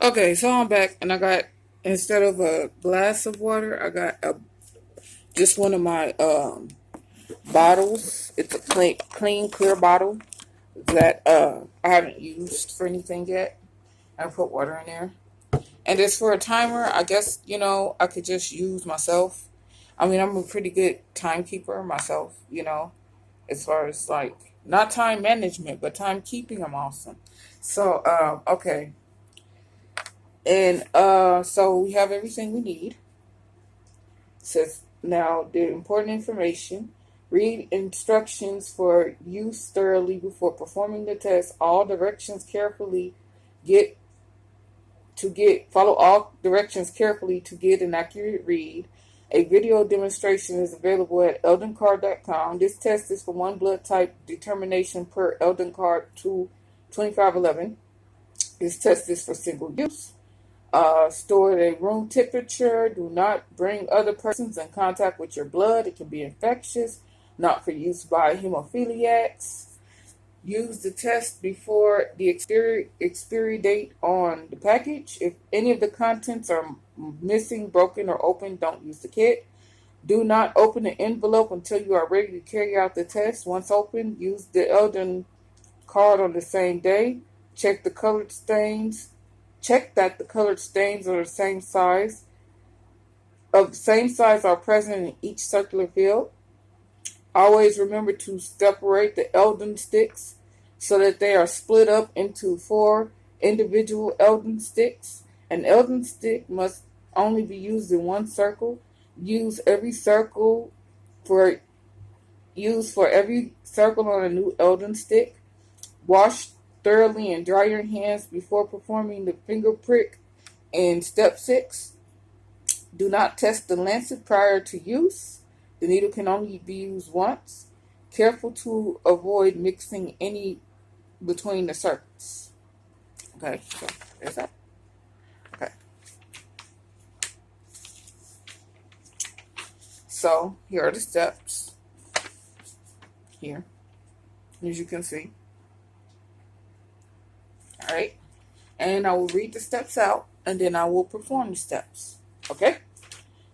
Okay, so I'm back, and I got, instead of a glass of water, I got just one of my bottles. It's a clean, clear bottle that I haven't used for anything yet. I put water in there, and it's for a timer. I guess I could just use myself. I mean, I'm a pretty good timekeeper myself. As far as like not time management, but timekeeping, I'm awesome. So okay. And so we have everything we need. Says now the important information. Read instructions for use thoroughly before performing the test. All directions carefully. Get follow all directions carefully to get an accurate read. A video demonstration is available at eldoncard.com. This test is for one blood type determination per Eldoncard 2511. This test is for single use. Stored at room temperature. Do not bring other persons in contact with your blood. It can be infectious. Not for use by hemophiliacs. Use the test before the expiry date on the package. If any of the contents are missing, broken, or open, don't use the kit. Do not open the envelope until you are ready to carry out the test. Once open, use the Eldon card on the same day. Check the colored stains. Check that the colored stains are the same size. Of the same size are present in each circular field. Always remember to separate the Eldon sticks so that they are split up into 4 individual Eldon sticks. An Eldon stick must only be used in one circle. Use for every circle on a new Eldon stick. Wash thoroughly and dry your hands before performing the finger prick. And step 6, do not test the lancet prior to use. The needle can only be used once. Careful to avoid mixing any between the circles. Okay, so there's that. Okay. So here are the steps. Here, as you can see. All right. And I will read the steps out, and then I will perform the steps. Okay?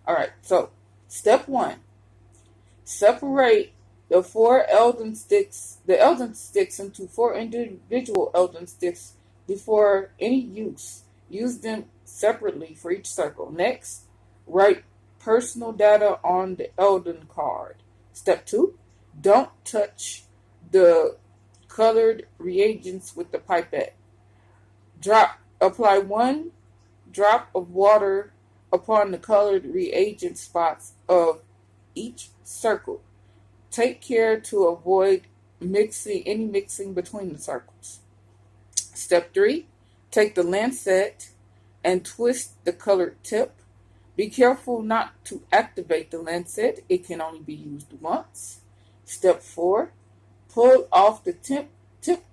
All right. So, step 1. Separate the Eldon sticks into 4 individual Eldon sticks before any use. Use them separately for each circle. Next, write personal data on the Eldon card. Step 2, don't touch the colored reagents with the pipette. Apply 1 drop of water upon the colored reagent spots of each circle. Take care to avoid any mixing between the circles. Step 3, take the lancet and twist the colored tip. Be careful not to activate the lancet. It can only be used once. Step 4, pull off the tip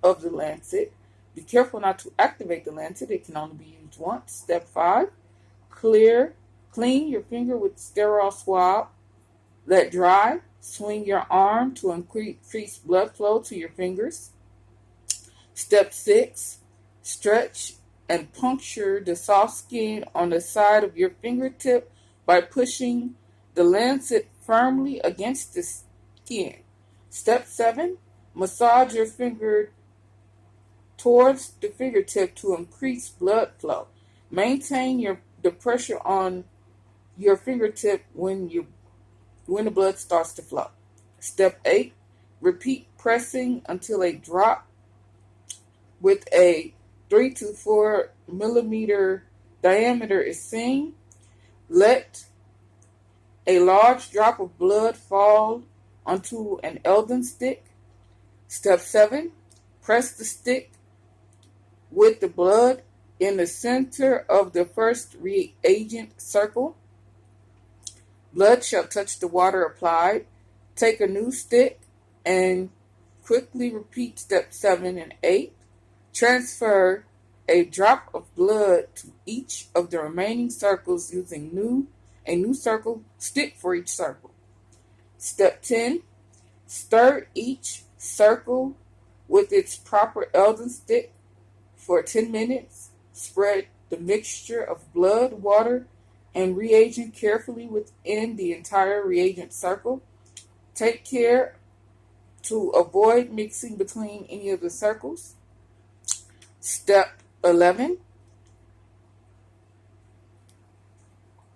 of the lancet. Be careful not to activate the lancet. It can only be used once. Step 5, clean your finger with sterile swab. Let dry. Swing your arm to increase blood flow to your fingers. Step 6, stretch and puncture the soft skin on the side of your fingertip by pushing the lancet firmly against the skin. Step 7, massage your finger towards the fingertip to increase blood flow. Maintain the pressure on your fingertip when the blood starts to flow. Step 8, repeat pressing until a drop with a 3 to 4 millimeter diameter is seen. Let a large drop of blood fall onto an Eldon stick. Step 7, press the stick with the blood in the center of the first reagent circle. Blood shall touch the water applied. Take a new stick and quickly repeat step 7 and 8. Transfer a drop of blood to each of the remaining circles using a new circle stick for each circle. Step 10, stir each circle with its proper Eldon stick for 10 minutes. Spread the mixture of blood, water, and reagent carefully within the entire reagent circle. Take care to avoid mixing between any of the circles. Step 11.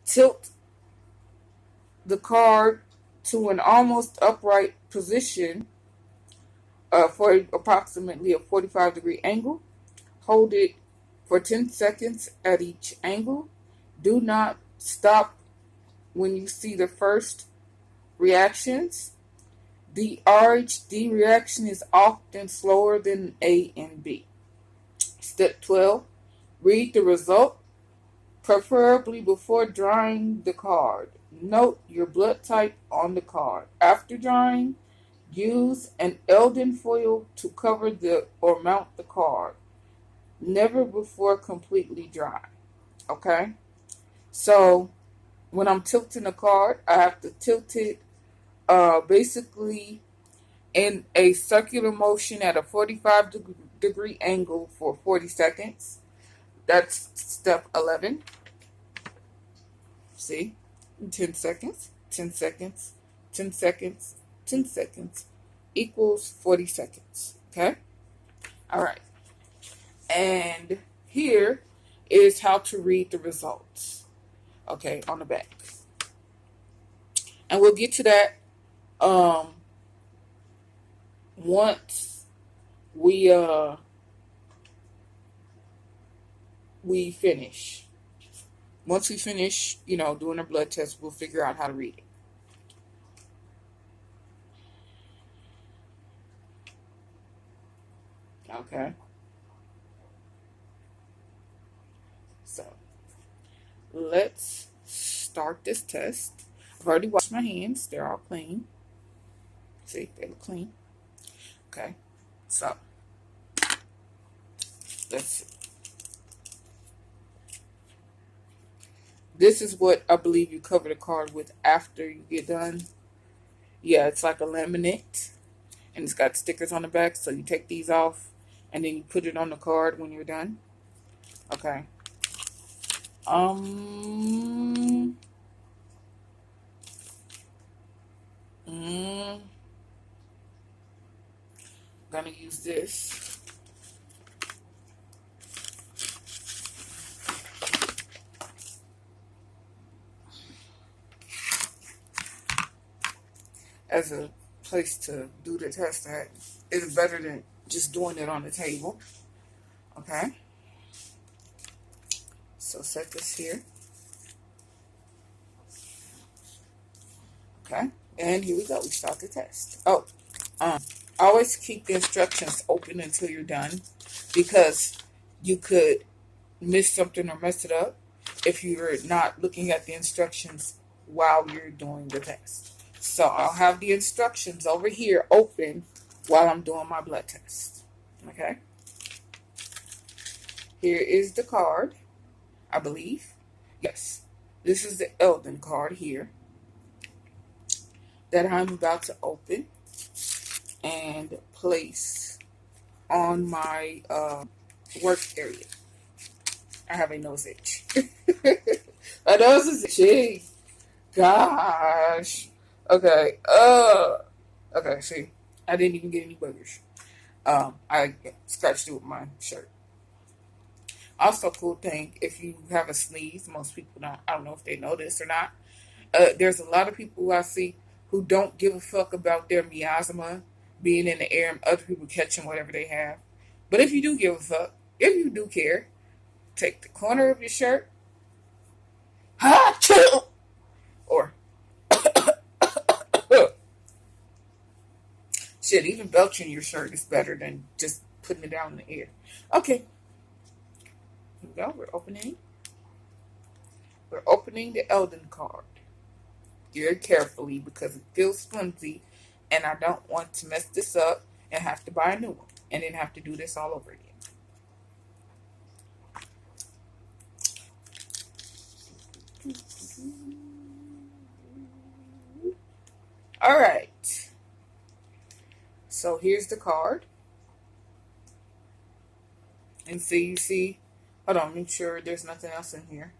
Tilt the card to an almost upright position for approximately a 45-degree angle. Hold it for 10 seconds at each angle. Do not stop when you see the first reactions. The RHD reaction is often slower than A and B. Step 12. Read the result, preferably before drawing the card. Note your blood type on the card. After drawing, use an Eldon foil to cover or mount the card. Never before completely dry. Okay? So, when I'm tilting a card, I have to tilt it basically in a circular motion at a 45-degree angle for 40 seconds. That's step 11. See? 10 seconds, 10 seconds, 10 seconds, 10 seconds equals 40 seconds. Okay? All right. And here is how to read the results. Okay, on the back. And we'll get to that once we finish. Once we finish, doing a blood test, we'll figure out how to read it. Okay. So, let's start this test. I've already washed my hands. They're all clean. See, they look clean. Okay. So, let's see. This is what I believe you cover the card with after you get done. Yeah, it's like a laminate. And it's got stickers on the back. So you take these off. And then you put it on the card when you're done. Okay. Gonna use this. As a place to do the test at. It's better than just doing it on the table. Okay. So set this here. Okay. And here we go. We start the test. Oh, always keep the instructions open until you're done, because you could miss something or mess it up if you're not looking at the instructions while you're doing the test. So I'll have the instructions over here open while I'm doing my blood test. Okay. Here is the card, I believe. Yes. This is the Eldoncard here that I'm about to open and place on my work area. I have a nose itch. My nose is itchy. Gosh. Okay. Okay, see. I didn't even get any boogers. I scratched it with my shirt. Also, cool thing, if you have a sneeze, most people don't. I don't know if they know this or not. There's a lot of people who I see who don't give a fuck about their miasma being in the air and other people catching whatever they have. But if you do give a fuck, if you do care, take the corner of your shirt, ha, chill, or shit, even belching your shirt is better than just putting it down in the air. Okay. Here we go. We're opening. We're opening the Eldoncard. Very carefully because it feels flimsy and I don't want to mess this up and have to buy a new one and then have to do this all over again. All right. So here's the card. And so you see Hold on, make sure there's nothing else in here.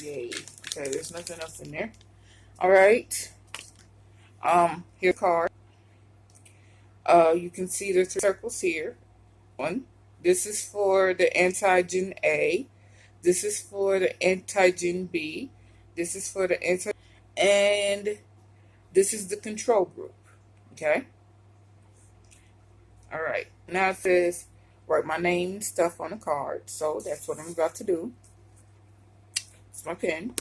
Yay. Okay, there's nothing else in there. All right. Here's a card. You can see the circles here. One. This is for the antigen A. This is for the antigen B. This is for the and this is the control group. Okay. All right. Now it says write my name and stuff on the card. So that's what I'm about to do. It's my pen.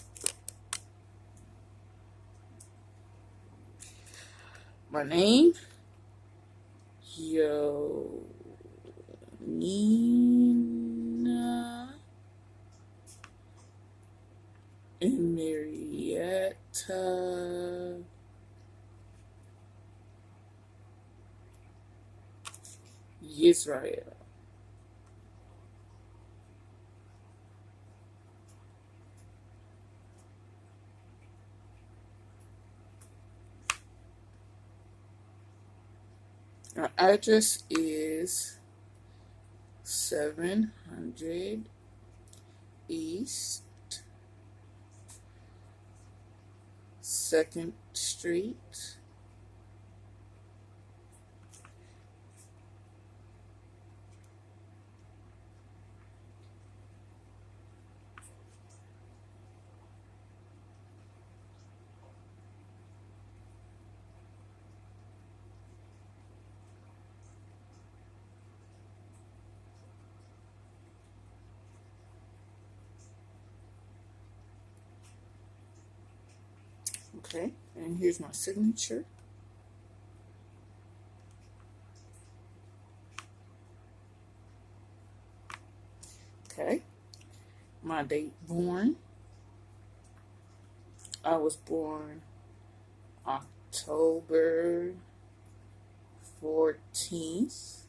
My name. Nina and Marietta Israel. Our address is 700 East 2nd Street. Okay, and here's my signature. Okay, my date born. I was born October 14th,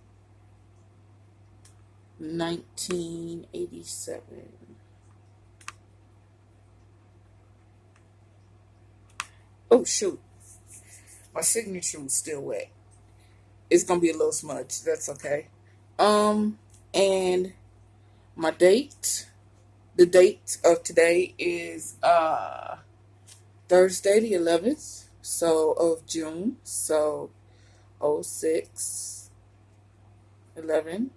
1987. Oh, shoot. My signature was still wet. It's going to be a little smudge. That's okay. And my date, the date of today is Thursday the 11th, of June. So 06/11,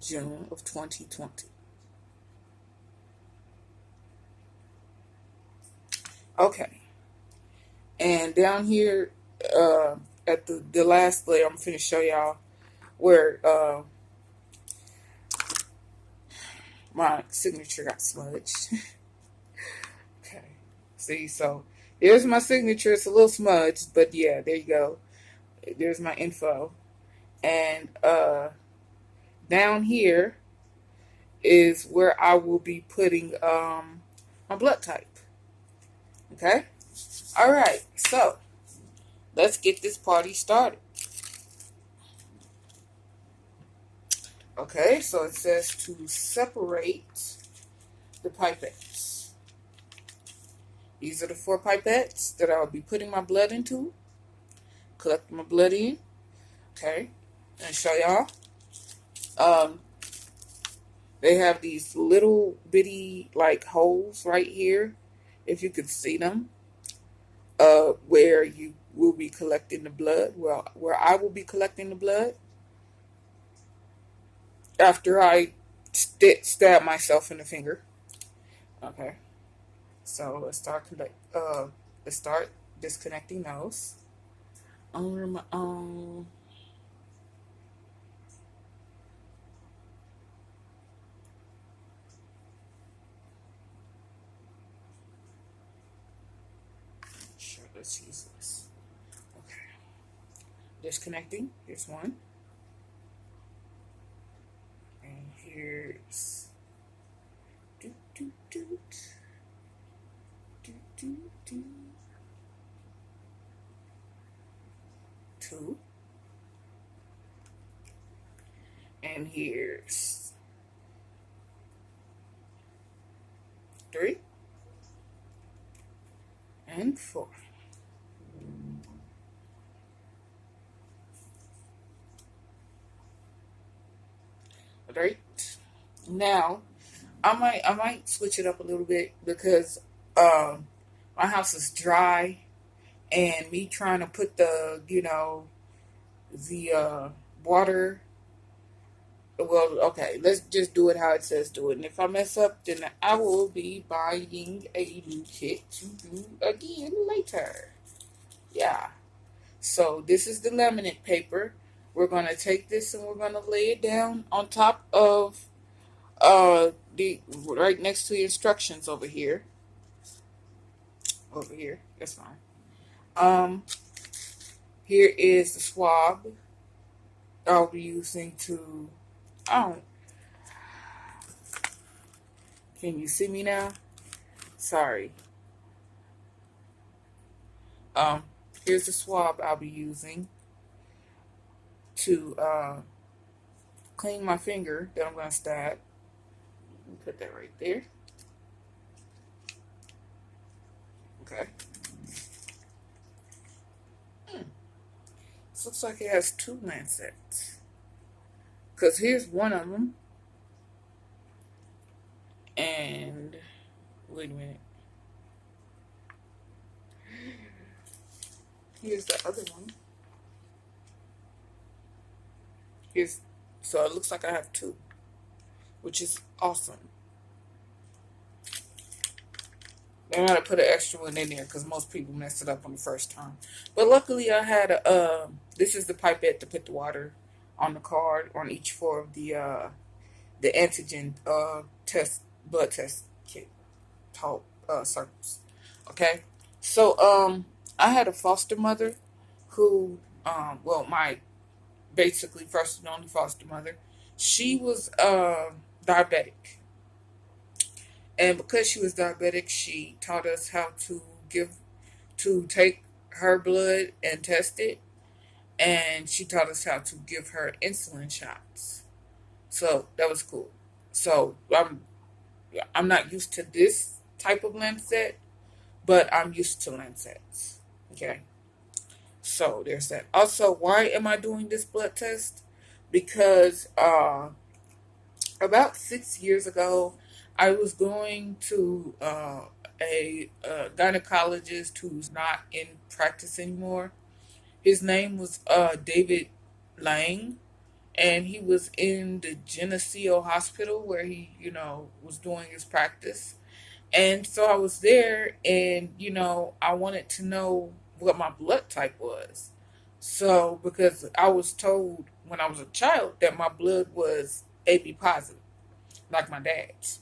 June of 2020. Okay. And down here at the last layer, I'm going to show y'all where my signature got smudged. Okay. See, so there's my signature. It's a little smudged, but yeah, there you go. There's my info. And down here is where I will be putting my blood type. Okay? All right. So let's get this party started. Okay, so it says to separate the pipettes. These are the 4 pipettes that I'll be putting my blood into. Collect my blood in. Okay, and show y'all. They have these little bitty like holes right here, if you could see them, where you will be collecting the blood. Well, where I will be collecting the blood after I stab myself in the finger. Okay, so let's start disconnecting those. Sure, let's use this. Okay, disconnecting. Here's one, and here's doot, doot, doot. Doot, doot, doot. 2, and here's 3 and 4. Right now, I might switch it up a little bit because my house is dry, and me trying to put the water. Well, okay, let's just do it how it says do it. And if I mess up, then I will be buying a new kit to do again later. Yeah. So this is the laminate paper. We're gonna take this and we're gonna lay it down on top of the right next to the instructions over here. Over here. That's fine. Um Here is the swab I'll be using to. Oh, can you see me now? Sorry. Um, Here's the swab I'll be using to clean my finger that I'm gonna stab. Put that right there. Okay. This looks like it has two lancets. Cause here's one of them, and wait a minute. Here's the other one. So it looks like I have two, which is awesome. They might have put an extra one in there because most people mess it up on the first time. But luckily I had this is the pipette to put the water on the card on each four of the antigen blood test kit circles. Okay. So I had a foster mother who my basically first and only foster mother. She was diabetic. And because she was diabetic, she taught us how to take her blood and test it. And she taught us how to give her insulin shots. So that was cool. So I'm not used to this type of lancet, but I'm used to lancets. Okay. So there's that. Also, why am I doing this blood test? Because about 6 years ago, I was going to a gynecologist who's not in practice anymore. His name was David Lang, and he was in the Geneseo Hospital where he, was doing his practice. And so I was there, and I wanted to know what my blood type was. So because I was told when I was a child that my blood was AB positive, like my dad's.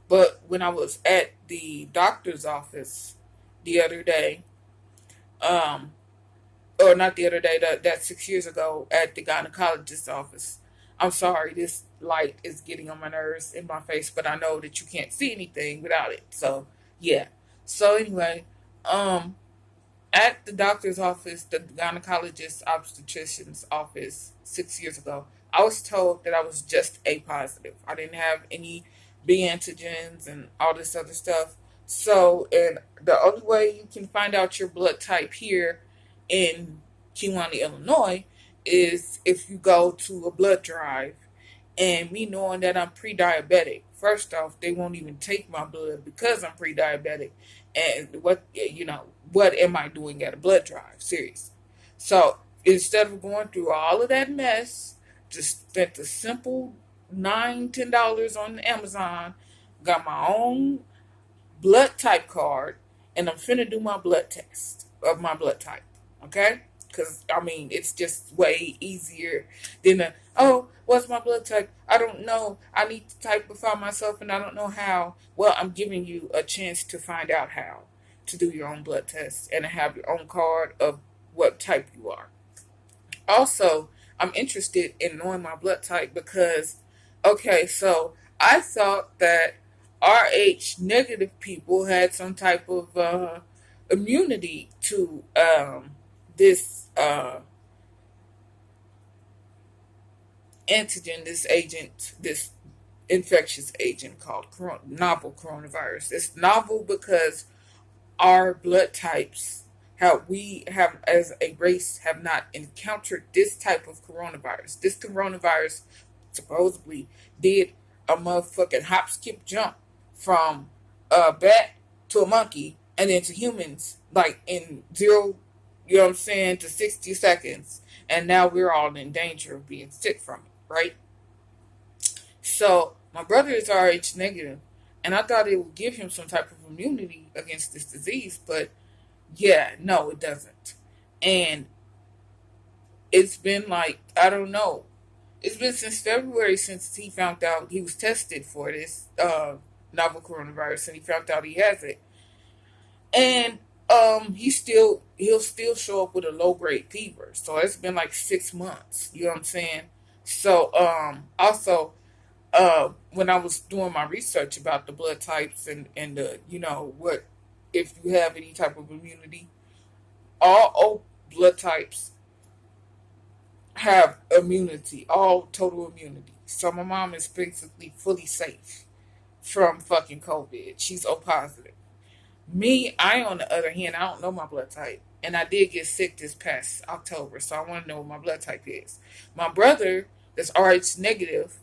But when I was at the doctor's office the other day, um, or not the other day, that 6 years ago at the gynecologist's office. I'm sorry, this light is getting on my nerves in my face, but I know that you can't see anything without it. So yeah. So anyway, um, at the doctor's office, the gynecologist obstetrician's office 6 years ago, I was told that I was just A positive. I didn't have any B antigens and all this other stuff. So, and the only way you can find out your blood type here in Kewanee, Illinois, is if you go to a blood drive. And me knowing that I'm pre-diabetic, first off, they won't even take my blood because I'm pre-diabetic. And what am I doing at a blood drive? Seriously. So instead of going through all of that mess, just spent a simple $9-10 on Amazon, got my own blood type card, and I'm finna do my blood test of my blood type. Okay? Because, it's just way easier than what's my blood type? I don't know. I need to type before myself and I don't know how. Well, I'm giving you a chance to find out how to do your own blood test and have your own card of what type you are. Also, I'm interested in knowing my blood type because, okay, so I thought that RH negative people had some type of immunity to this antigen, this agent, this infectious agent called novel coronavirus. It's novel because our blood types, how we have as a race have not encountered this type of coronavirus. This coronavirus supposedly did a motherfucking hop, skip, jump from a bat to a monkey and then to humans, like in zero, you know what I'm saying, to 60 seconds. And now we're all in danger of being sick from it, right? So my brother is Rh negative, and I thought it would give him some type of immunity against this disease, but yeah, no, it doesn't. And it's been like, I don't know. It's been since February since he found out he was tested for this novel coronavirus, and he found out he has it. And he'll still show up with a low grade fever. So it's been like 6 months. You know what I'm saying? So also when I was doing my research about the blood types and the, you know, what if you have any type of immunity, all O blood types have immunity, all total immunity. So my mom is basically fully safe from fucking COVID. She's O positive. Me, I on the other hand, I don't know my blood type. And I did get sick this past October, so I want to know what my blood type is. My brother that's Rh negative,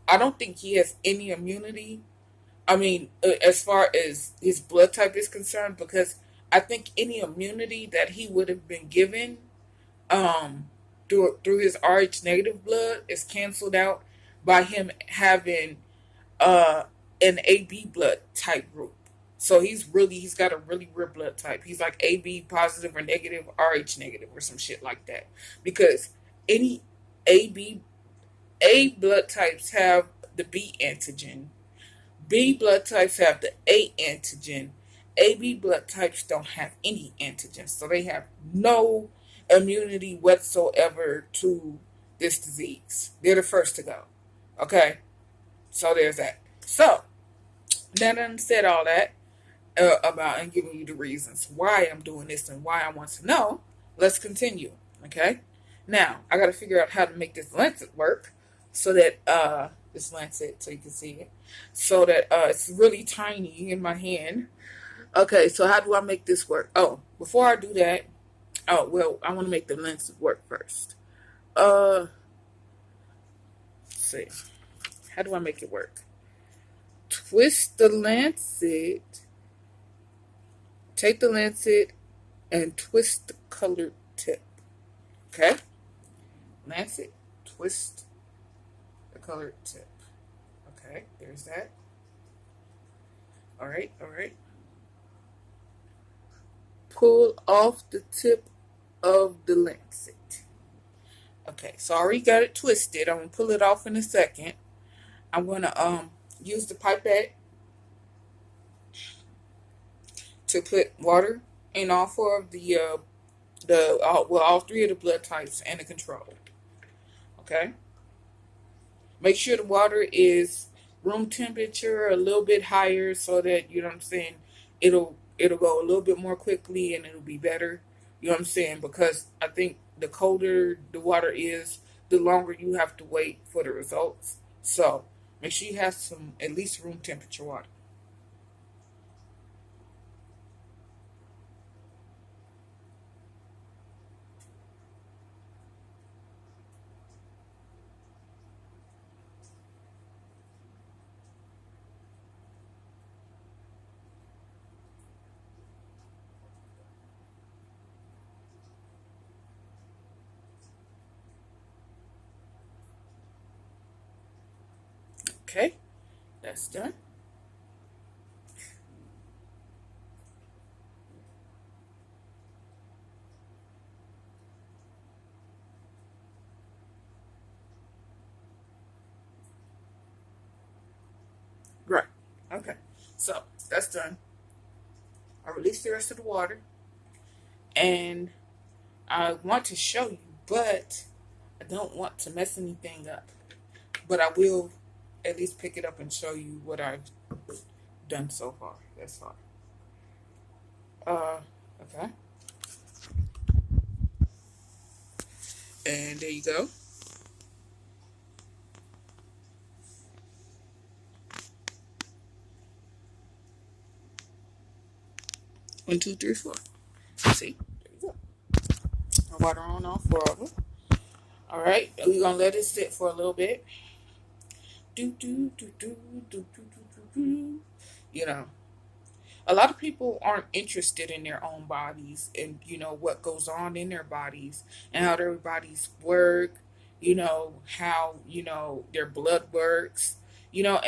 I don't think he has any immunity. I mean, as far as his blood type is concerned, because I think any immunity that he would have been given through his Rh negative blood is canceled out by him having uh, an AB blood type group. So he's got a really rare blood type. He's like AB positive or negative, Rh negative or some shit like that. Because any AB A blood types have the B antigen. B blood types have the A antigen. AB blood types don't have any antigens. So they have no immunity whatsoever to this disease. They're the first to go. Okay? So there's that. So, now that I said all that about and giving you the reasons why I'm doing this and why I want to know, let's continue. Okay? Now, I got to figure out how to make this lancet work so that, this lancet so you can see it, so that it's really tiny in my hand. Okay, so how do I make this work? Oh, before I do that, oh, well, I want to make the lancet work first. Let's see. How do I make it work? Twist the lancet. Take the lancet and twist the colored tip. Okay? Lancet, twist the colored tip. Okay, there's that. All right. Pull off the tip of the lancet. Okay, so I already got it twisted. I'm gonna pull it off in a second. I'm gonna use the pipette to put water in all four of all three of the blood types and the control. Okay. Make sure the water is room temperature, a little bit higher, so that, you know what I'm saying, it'll go a little bit more quickly and it'll be better. You know what I'm saying? Because I think the colder the water is, the longer you have to wait for the results. So make sure you have some at least room temperature water. Okay, that's done. Right. Okay. So that's done. I release the rest of the water, and I want to show you, but I don't want to mess anything up. But I will at least pick it up and show you what I've done so far. That's fine. Okay. And there you go. 1, 2, 3, 4. See? There you go. I water on all four of them. All right, we're gonna let it sit for a little bit. Do do do do do do do do. You know, a lot of people aren't interested in their own bodies and what goes on in their bodies and how their bodies work. How their blood works. While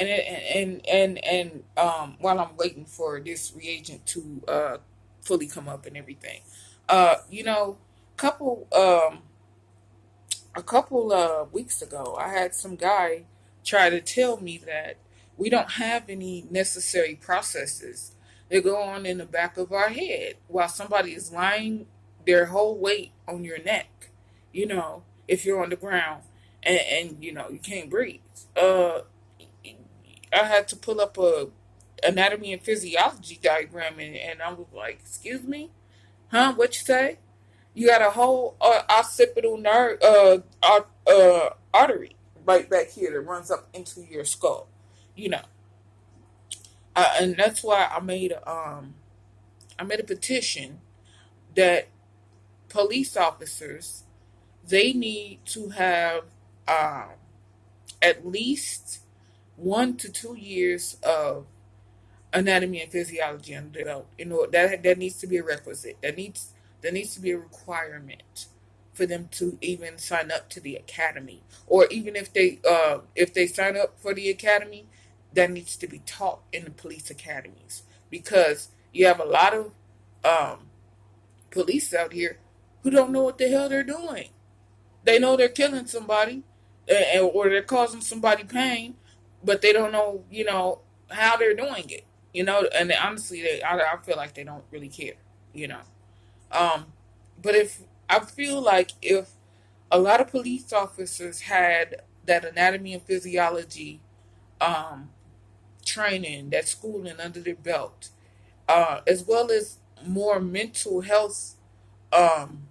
I'm waiting for this reagent to fully come up and everything, couple a couple weeks ago, I had some guy try to tell me that we don't have any necessary processes that go on in the back of our head while somebody is lying their whole weight on your neck, if you're on the ground and you can't breathe. I had to pull up a anatomy and physiology diagram and I was like, excuse me? Huh? What you say? You got a whole occipital nerve, artery right back here that runs up into your skull, you know. And that's why I made a petition that police officers they need to have um, at least 1 to 2 years of anatomy and physiology under the belt. That needs to be a requisite. That needs to be a requirement for them to even sign up to the academy. Or even if they sign up for the academy, that needs to be taught in the police academies because you have a lot of um, police out here who don't know what the hell they're doing. They know they're killing somebody, or they're causing somebody pain, but they don't know, how they're doing it. And honestly, I feel like they don't really care. You know, um, but if I feel like if a lot of police officers had that anatomy and physiology um, training, that schooling under their belt, as well as more mental health um,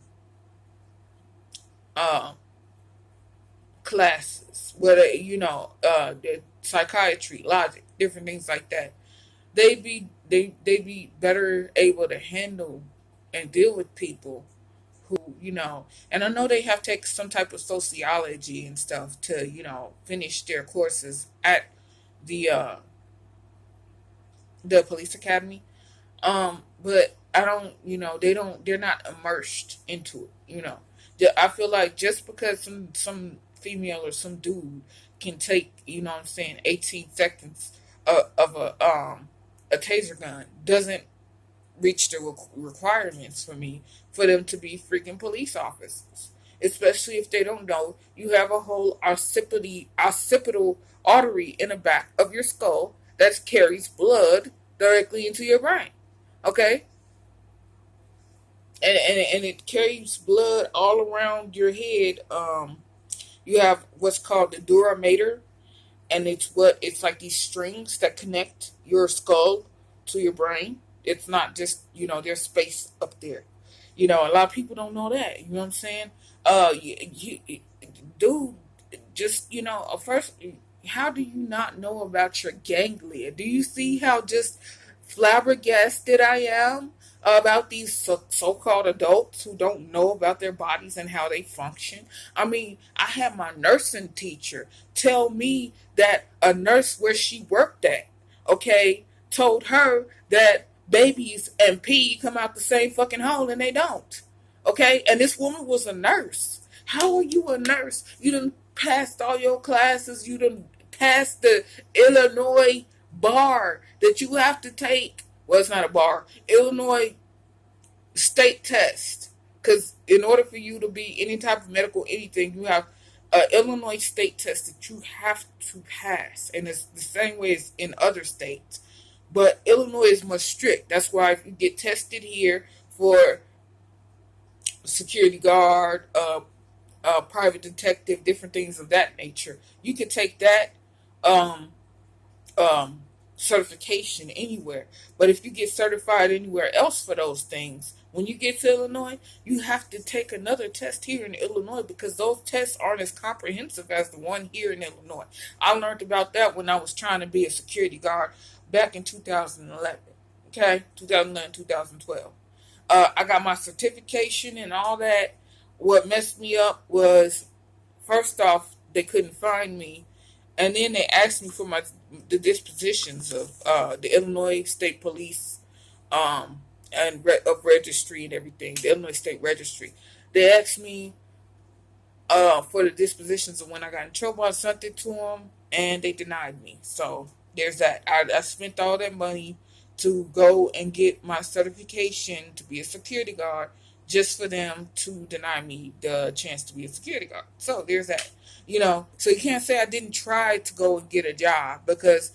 uh, classes, whether the psychiatry, logic, different things like that, they be better able to handle and deal with people who and I know they have to take some type of sociology and stuff to finish their courses at the uh the police academy. But I don't, they're not immersed into it. I feel like just because some female or some dude can take, what I'm saying, 18 seconds of a taser gun doesn't reach the requirements for me for them to be freaking police officers. Especially if they don't know you have a whole occipital artery in the back of your skull that carries blood directly into your brain. Okay, and it carries blood all around your head. You have what's called the dura mater, and it's like these strings that connect your skull to your brain. It's not just there's space up there. A lot of people don't know that. You know what I'm saying? Dude, just first, how do you not know about your ganglia? Do you see how just flabbergasted I am about these so-called adults who don't know about their bodies and how they function? I mean, I had my nursing teacher tell me that a nurse where she worked at, okay, told her that babies and pee come out the same fucking hole and they don't. Okay? And this woman was a nurse. How are you a nurse? You done passed all your classes. You done passed the Illinois bar that you have to take. Well, it's not a bar. Illinois state test. Because in order for you to be any type of medical anything, you have an Illinois state test that you have to pass. And it's the same way as in other states. But Illinois is much strict. That's why if you get tested here for security guard, private detective, different things of that nature, you can take that um, um, certification anywhere. But if you get certified anywhere else for those things, when you get to Illinois, you have to take another test here in Illinois because those tests aren't as comprehensive as the one here in Illinois. I learned about that when I was trying to be a security guard back in 2011. Okay, 2011, 2012. I got my certification and all that. What messed me up was first off, they couldn't find me, and then they asked me for the dispositions of the Illinois State Police, um, and of registry and everything. The Illinois State Registry. They asked me for the dispositions of when I got in trouble. I sent it to them, and they denied me. So there's that. I spent all that money to go and get my certification to be a security guard, just for them to deny me the chance to be a security guard. So there's that. So you can't say I didn't try to go and get a job, because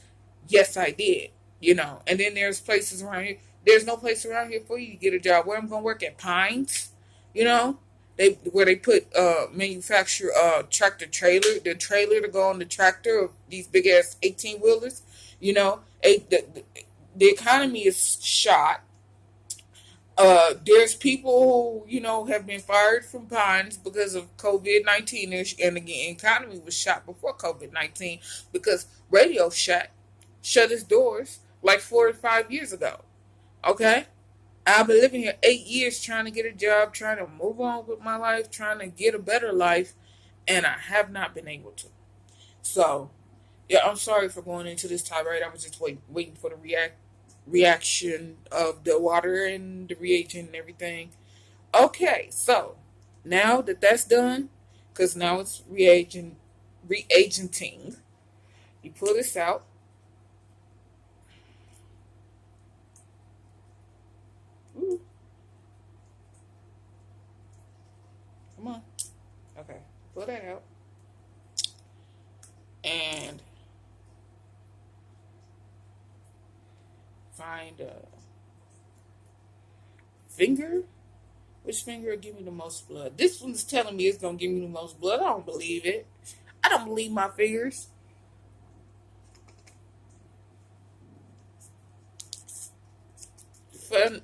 yes, I did. And then there's places around here. There's no place around here for you to get a job. Where I'm going to work at Pines, you know, where they put manufacture tractor trailer, the trailer to go on the tractor of these big ass 18 wheelers. The economy is shot. There's people who have been fired from Pines because of COVID-19, and again, economy was shot before COVID-19 because Radio Shack shut its doors like 4 or 5 years ago. Okay. I've been living here 8 years trying to get a job, trying to move on with my life, trying to get a better life, and I have not been able to. So, yeah, I'm sorry for going into this tirade. I was just waiting for the reaction of the water and the reagent and everything. Okay, so now that that's done, because now it's reagenting, you pull this out. Ooh. Come on. Okay, pull that out. And find a finger. Which finger will give me the most blood? This one's telling me it's going to give me the most blood. I don't believe it. I don't believe my fingers.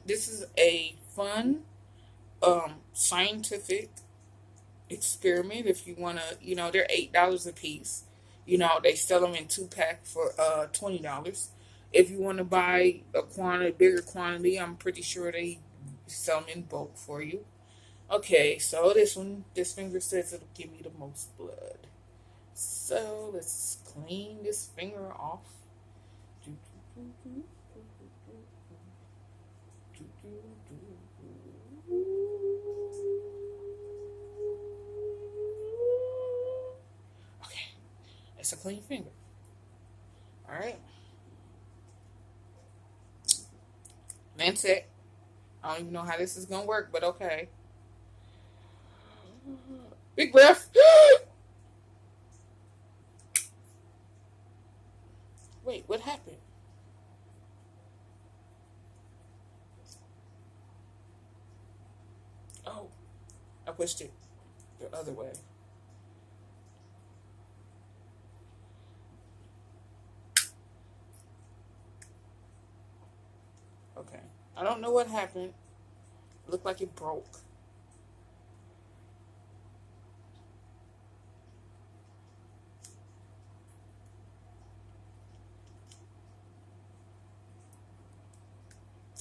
This is a fun scientific experiment. If you want to, they're $8 a piece. They sell them in 2-pack for $20. If you want to buy a bigger quantity, I'm pretty sure they sell them in bulk for you. Okay, so this finger says it'll give me the most blood. So let's clean this finger off. Okay, it's a clean finger. All right. That's it. I don't even know how this is going to work, but okay. Big breath. Wait, what happened? Oh, I pushed it the other way. Okay. I don't know what happened. It looked like it broke.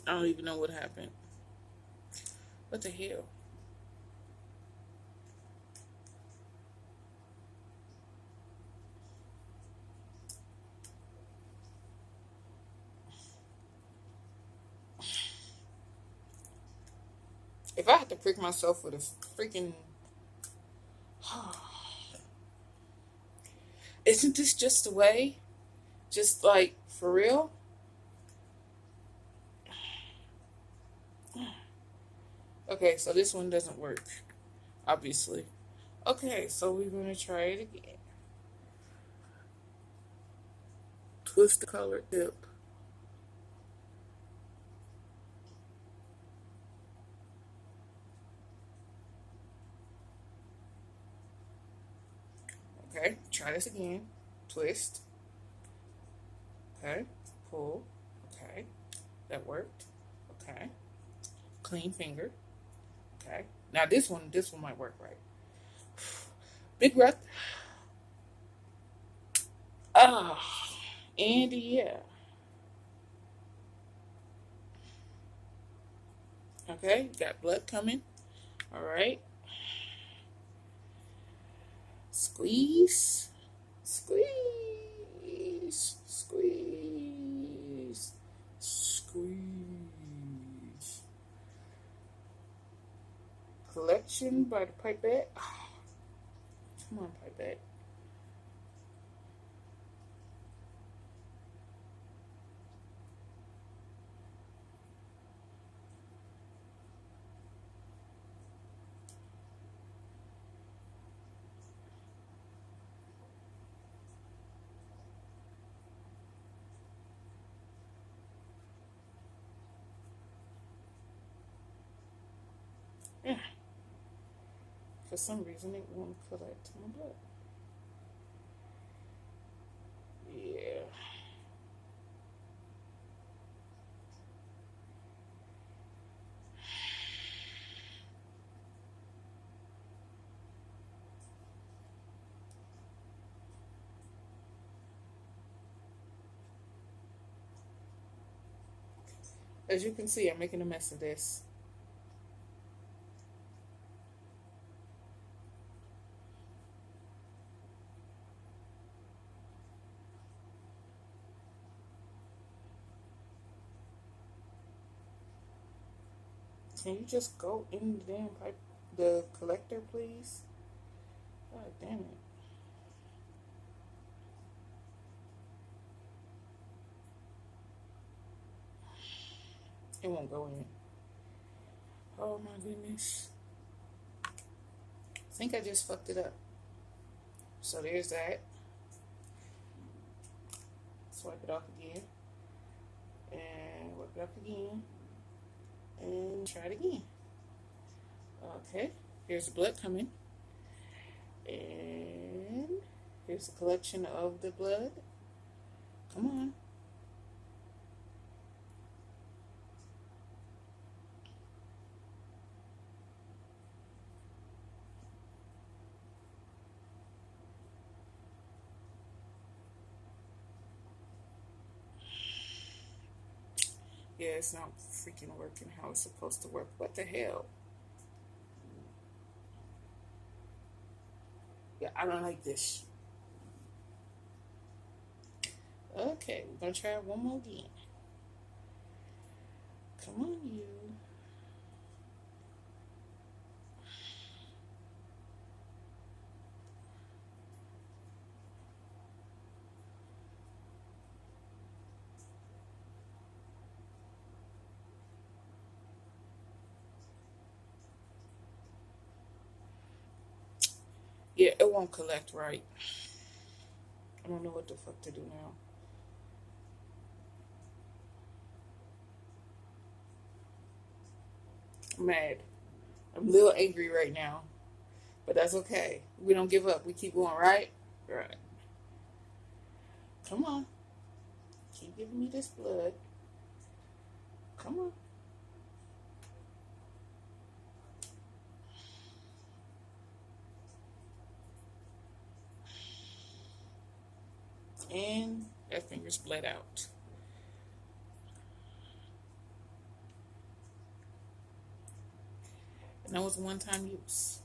I don't even know what happened. What the hell? If I had to prick myself with a freaking... Isn't this just the way? Just like, for real? Okay, so this one doesn't work, obviously. Okay, so we're going to try it again. Twist the color tip. Okay, try this again. Twist. Okay, pull. Okay, that worked. Okay, clean finger. Okay, now this one might work right. Big breath. And yeah. Okay, got blood coming. All right. Squeeze, squeeze, squeeze, squeeze. Collection by the pipette. Oh, come on, pipette. Yeah. For some reason, it won't collect my blood. Yeah. As you can see, I'm making a mess of this. Can you just go in the damn pipe, the collector, please? God damn it. It won't go in. Oh my goodness. I think I just fucked it up. So there's that. Swipe it off again. And wipe it up again. And try it again. Okay. Here's the blood coming. And here's the collection of the blood. Come on. Yeah, it's not freaking working how it's supposed to work. What the hell? Yeah, I don't like this. Okay, we're gonna try it one more again. Come on, you. Yeah, it won't collect right. I don't know what the fuck to do now. I'm mad. I'm a little angry right now. But that's okay. We don't give up. We keep going, right? Right. Come on. Keep giving me this blood. Come on. And that finger's bled out. And that was one time use.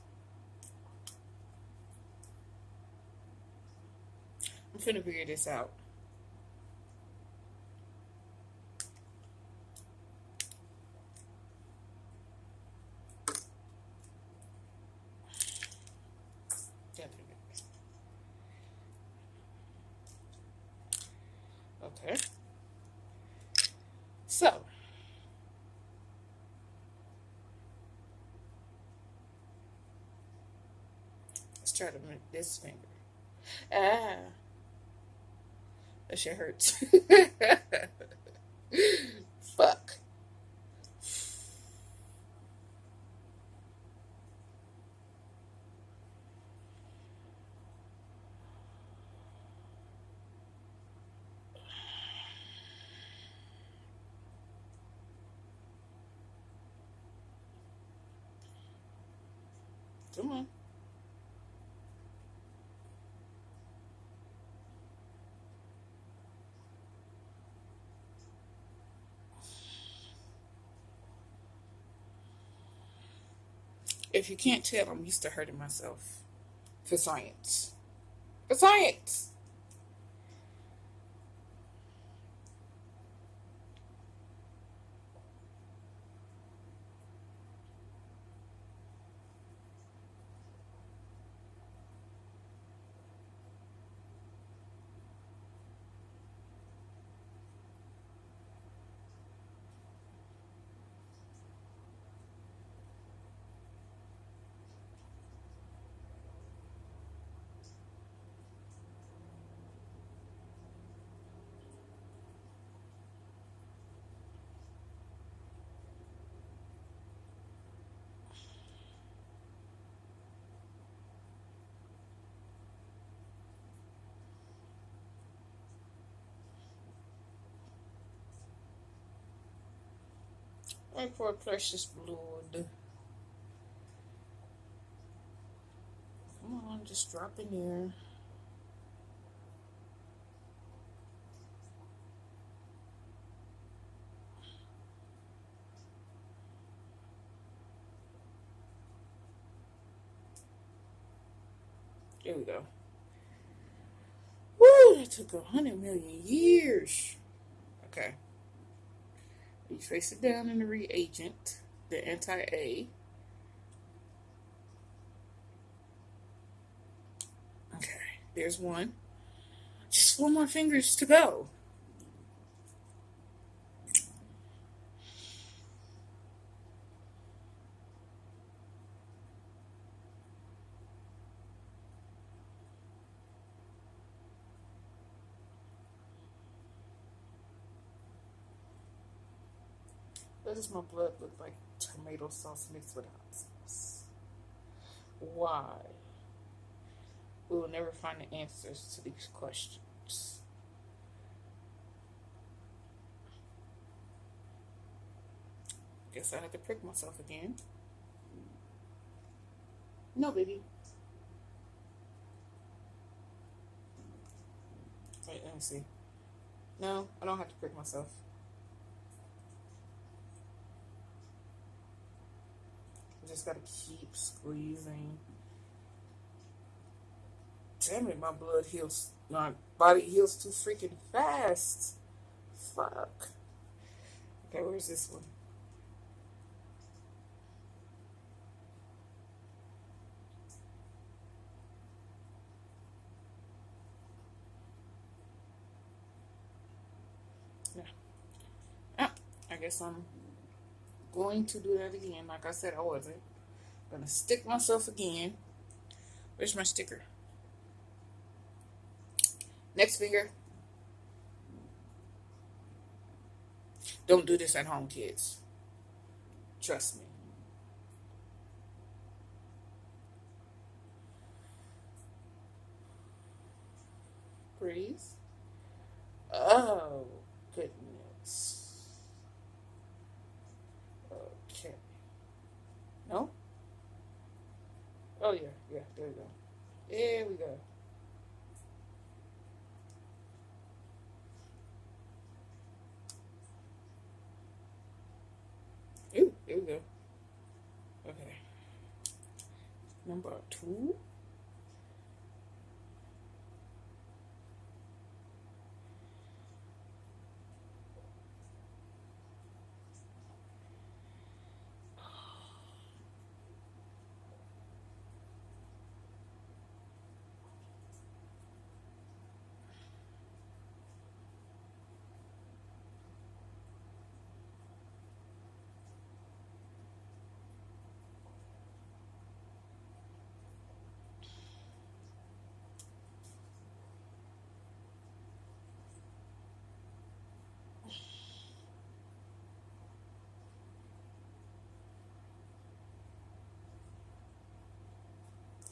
I'm finna figure this out. Okay. So, let's try to make this finger. Ah, that shit hurts. Fuck. Come on. If you can't tell, I'm used to hurting myself for science. for science. Wait for precious blood. Come on, just drop in there. There we go. Woo, that took 100 million years. Okay. You face it down in the reagent, the anti-A. Okay, there's one. Just 4 more fingers to go. Why does my blood look like tomato sauce mixed with hot sauce? Why? We will never find the answers to these questions. Guess I have to prick myself again. No, baby. Wait, let me see. No, I don't have to prick myself. I just gotta keep squeezing. Damn it, my blood heals. My body heals too freaking fast. Fuck. Okay, where's this one? Yeah. Ah, I guess I'm going to do that again. Like I said, I wasn't. Gonna stick myself again. Where's my sticker? Next finger. Don't do this at home, kids. Trust me. Breathe. Oh, goodness. Okay. No? Oh, yeah. Yeah, there we go. There we go. Ooh, there we go. Okay. Number 2.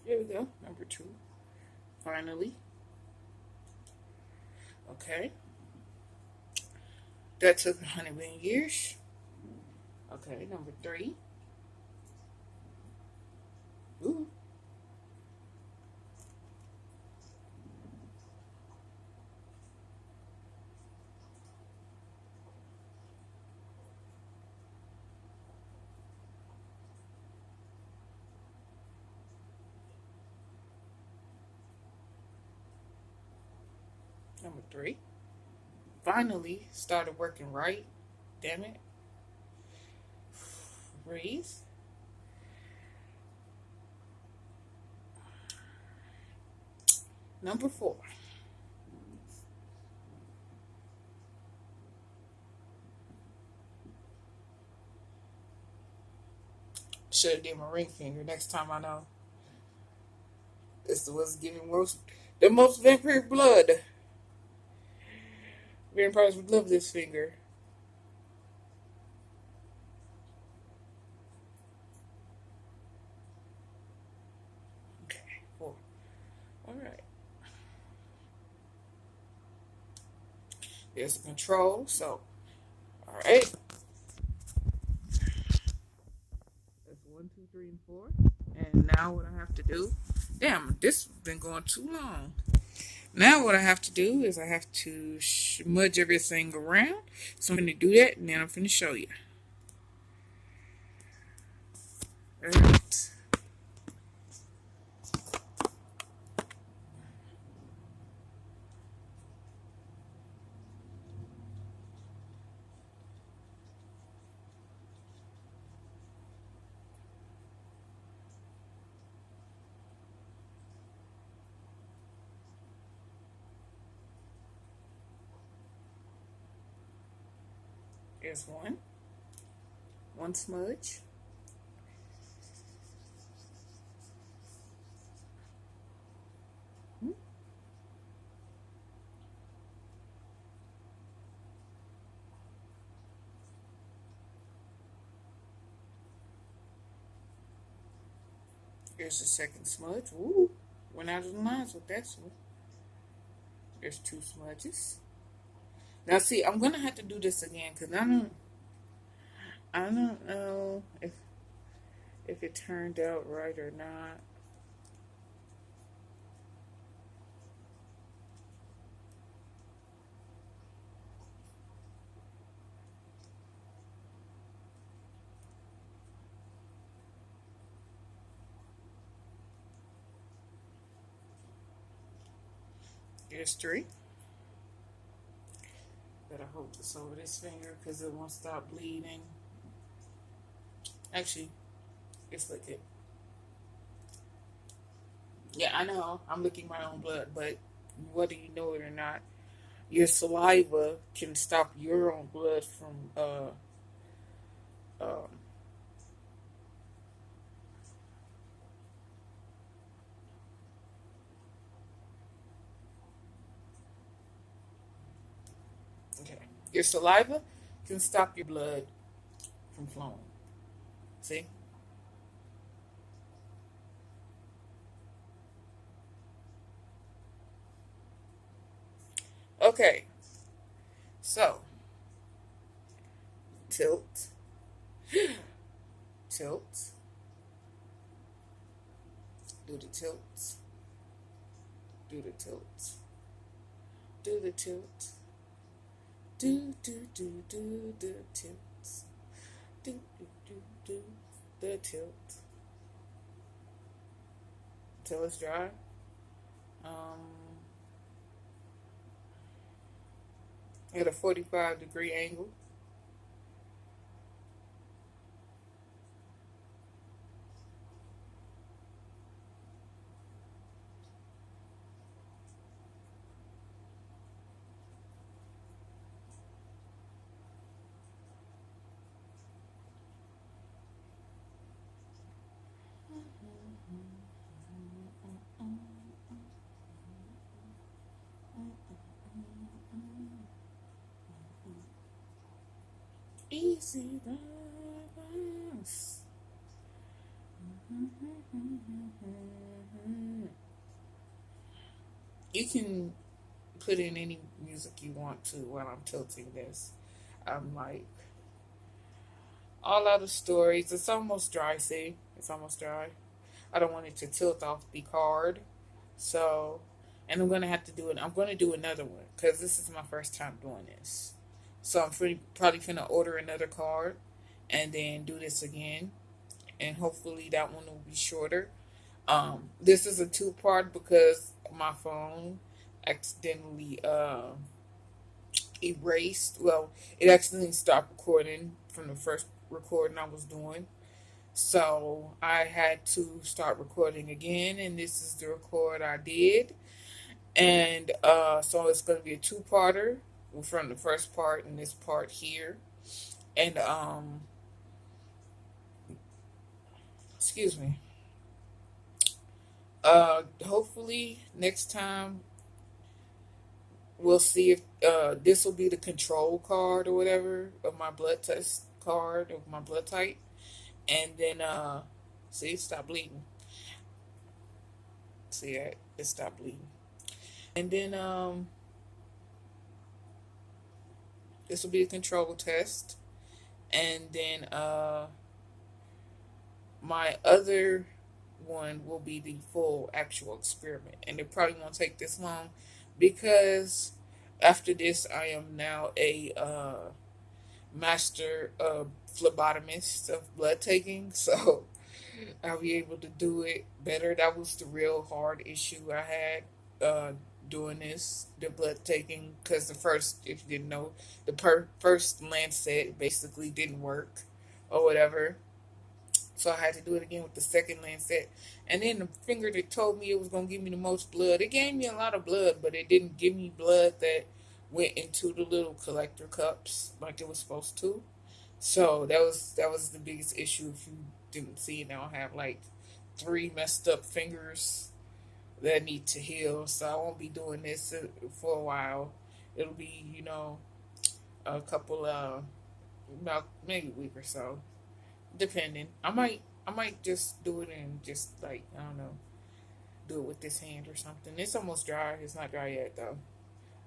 There we go. Number 2. Finally. Okay. That took 100 million years. Okay, number 3. Ooh. Number 3. Finally started working right. Damn it. Breathe. Number 4. Should have did my ring finger. Next time I know. This was giving the most vampire blood. Vampires would love this finger. Okay, 4. Alright. There's a control, so alright. That's 1, 2, 3, and 4. And now what I have to do, damn, this has been going too long. Now what I have to do is I have to smudge everything around. So I'm going to do that and then I'm going to show you. Alright. There's one smudge. Here's the second smudge. Ooh, went out of the lines with that one. There's 2 smudges. Now see, I'm gonna have to do this again because I don't know if it turned out right or not. There's 3. Better hold this over this finger because it won't stop bleeding. Actually, it's like it. Yeah, I know. I'm licking my own blood, but whether you know it or not, your saliva can stop your own blood from um okay. Your saliva can stop your blood from flowing. See? Okay. So, tilt, tilt, do the tilt, do the tilt, do the tilt, do the tilt, do the tilt, till it's dry. At a 45-degree angle. Easy rise. You can put in any music you want to while I'm tilting this. I'm like all out of stories. It's almost dry, see? It's almost dry. I don't want it to tilt off the card. So, and I'm going to have to do it. I'm going to do another one because this is my first time doing this. So I'm probably going to order another card and then do this again. And hopefully that one will be shorter. This is a 2-part because my phone, accidentally erased. Well, it accidentally stopped recording from the first recording I was doing. So I had to start recording again, and this is the record I did. And so it's going to be a two-parter from the first part and this part here. And excuse me. Hopefully next time we'll see if this will be the control card or whatever of my blood test card of my blood type. And then see, stop bleeding. See, it stopped bleeding. And then this will be a control test. And then my other one will be the full actual experiment. And it probably won't take this long because after this I am now a master phlebotomist of blood taking. So I'll be able to do it better. That was the real hard issue I had doing this, the blood taking, because the first, if you didn't know, the first Lancet basically didn't work or whatever. So I had to do it again with the second Lancet. And then the finger that told me it was going to give me the most blood, it gave me a lot of blood, but it didn't give me blood that went into the little collector cups like it was supposed to. So that was the biggest issue. If you didn't see it, now I have like three messed up fingers that need to heal. So I won't be doing this for a while. It'll be, a couple about maybe a week or so, depending. I might just do it and just like I don't know, do it with this hand or something. It's almost dry. It's not dry yet though,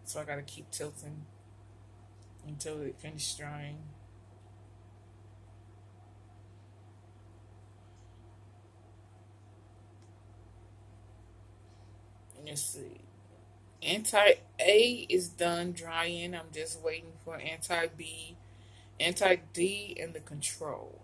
so I gotta keep tilting until it finishes drying. Let's see. Anti A is done drying. I'm just waiting for anti B, anti D, and the control.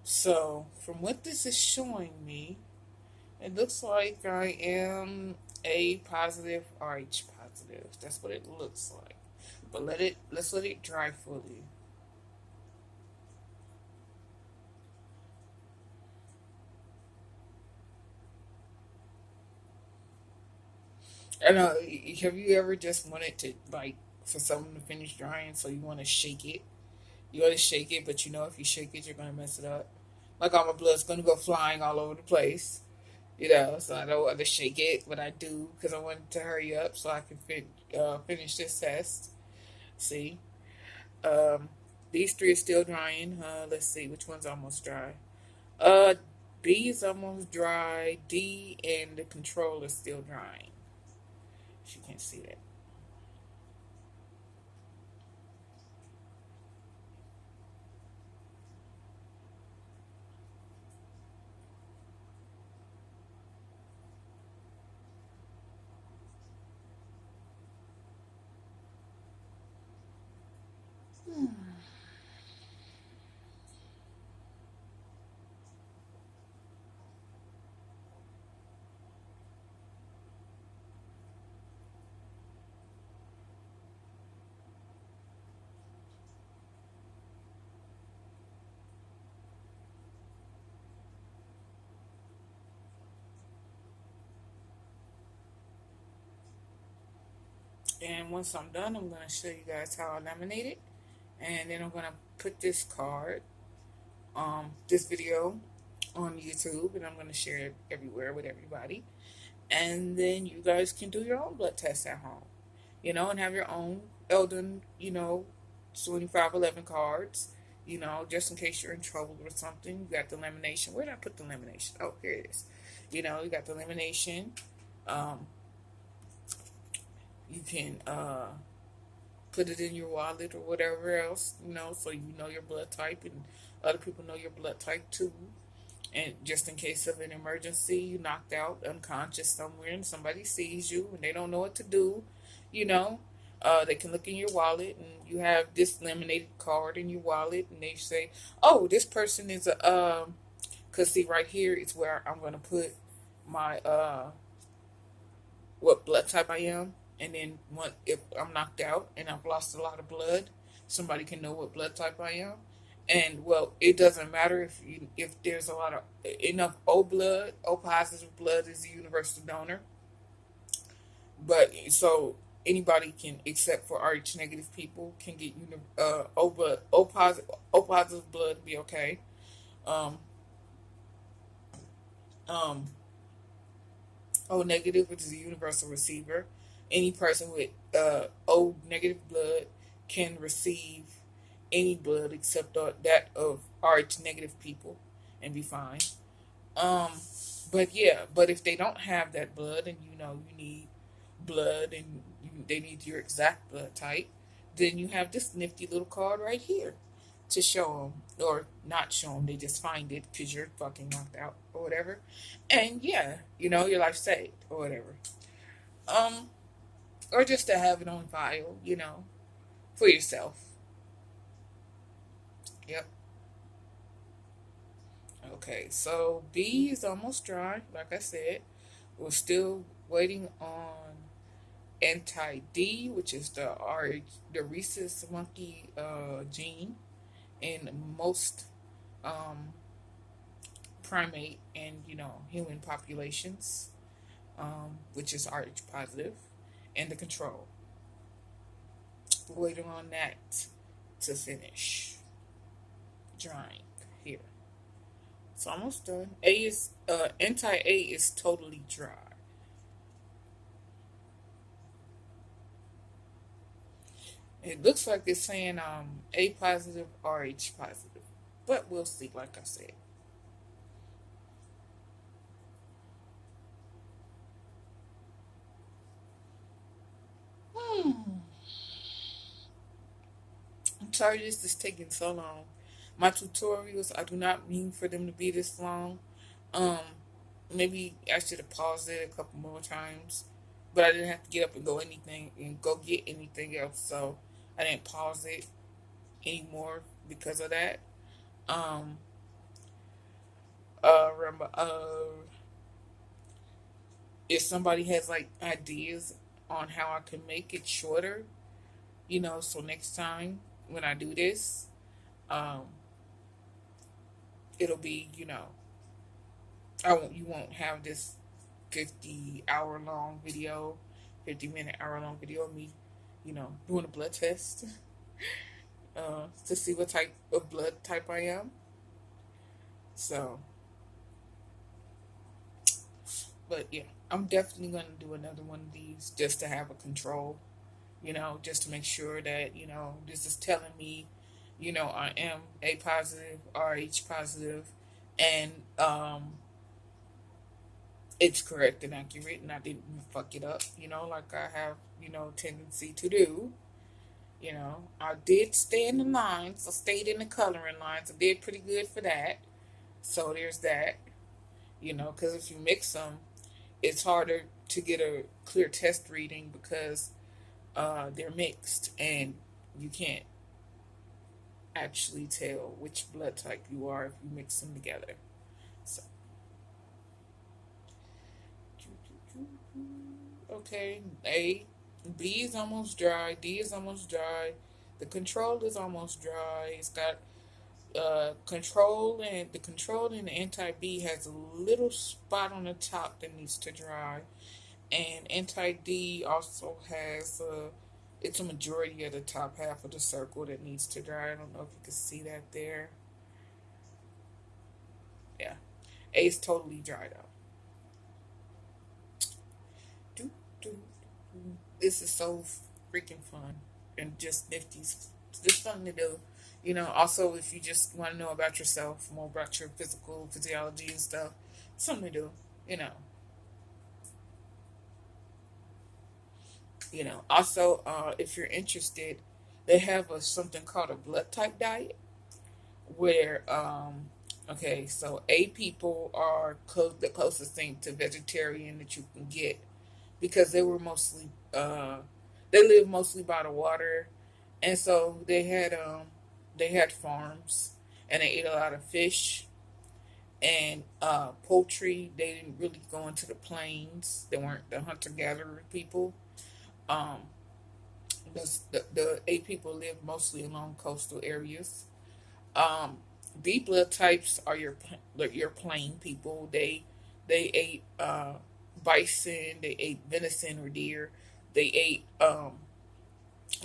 So, from what this is showing me, it looks like I am A positive, RH positive. That's what it looks like. But let's let it dry fully. I know. Have you ever just wanted to like for something to finish drying, so you want to shake it? You want to shake it, but you know if you shake it, you're gonna mess it up. Like all my blood's gonna go flying all over the place. So I don't want to shake it, but I do because I wanted to hurry up so I can finish this test. See, um, these three are still drying. Let's see which one's almost dry. Uh, B is almost dry. D and the control is still drying. She can't see that. And once I'm done, I'm going to show you guys how I laminate it. And then I'm going to put this card, this video on YouTube, and I'm going to share it everywhere with everybody. And then you guys can do your own blood tests at home, and have your own Eldon, 2511 cards, just in case you're in trouble or something. You got the lamination. Where did I put the lamination? Oh, here it is. You got the lamination. Um, You can put it in your wallet or whatever else, so you know your blood type and other people know your blood type too. And just in case of an emergency, you knocked out unconscious somewhere and somebody sees you and they don't know what to do, you know, they can look in your wallet and you have this laminated card in your wallet and they say, oh, this person is cause see right here is where I'm going to put my, what blood type I am. And then if I'm knocked out and I've lost a lot of blood, somebody can know what blood type I am. And well, it doesn't matter if there's a lot of enough O blood. O positive blood is a universal donor, but so anybody can, except for Rh negative people, can get O blood. O positive blood be okay. Um, um, O negative, which is a universal receiver. Any person with O negative blood can receive any blood except that of Rh negative people and be fine. Um, but yeah, but if they don't have that blood and you need blood and they need your exact blood type, then you have this nifty little card right here to show them, or not show them. They just find it because you're fucking knocked out or whatever, and yeah, your life saved or whatever. Um, or just to have it on file, for yourself. Yep. Okay, so B is almost dry. Like I said, we're still waiting on anti-D, which is the rhesus monkey gene in most um, primate and human populations, which is Rh positive, and the control. We're waiting on that to finish drying here. It's almost done. Anti-A is totally dry. It looks like it's saying A positive, Rh positive, but we'll see. Like I said, I'm sorry this is taking so long. My tutorials, I do not mean for them to be this long. Um, Maybe I should have paused it a couple more times, but I didn't have to get up and go get anything else, so I didn't pause it anymore because of that. Um, remember, if somebody has like ideas on how I can make it shorter, so next time when I do this, um, it'll be, you won't have this 50-hour long video, 50-minute hour long video of me, doing a blood test to see what type of blood type I am. So, but yeah, I'm definitely going to do another one of these just to have a control, just to make sure that, this is telling me, I am A positive, Rh positive, and it's correct and accurate and I didn't fuck it up, like I have, tendency to do. I did stay in the lines. I stayed in the coloring lines. I did pretty good for that. So there's that, because if you mix them, it's harder to get a clear test reading because they're mixed and you can't actually tell which blood type you are if you mix them together. So, okay, B is almost dry. D is almost dry. The control is almost dry. It's got control, and the anti B has a little spot on the top that needs to dry, and anti D also has it's a majority of the top half of the circle that needs to dry. I don't know if you can see that there. Yeah, A is totally dried out. This is so freaking fun and just nifty. It's just fun to do. Also, if you just want to know about yourself, more about your physical physiology and stuff, something to do. Also, if you're interested, they have something called a blood type diet where okay, so A people are the closest thing to vegetarian that you can get because they live mostly by the water, and so they had farms and they ate a lot of fish and poultry. They didn't really go into the plains. They weren't the hunter gatherer people. Um, the eight people live mostly along coastal areas. Um, B blood types are your plain people. They ate bison. They ate venison or deer. They ate a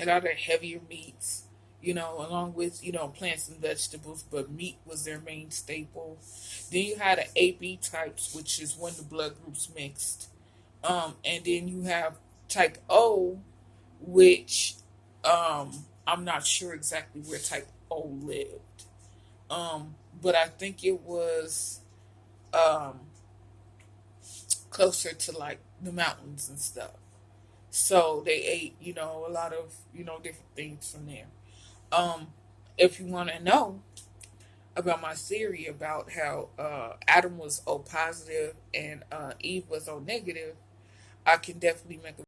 lot of heavier meats. Along with plants and vegetables, but meat was their main staple. Then you had an AB types, which is when the blood groups mixed. And then you have type O, which I'm not sure exactly where type O lived. But I think it was um, closer to like the mountains and stuff. So they ate, a lot of, different things from there. Um, if you want to know about my theory about how Adam was O positive and Eve was O negative, I can definitely make a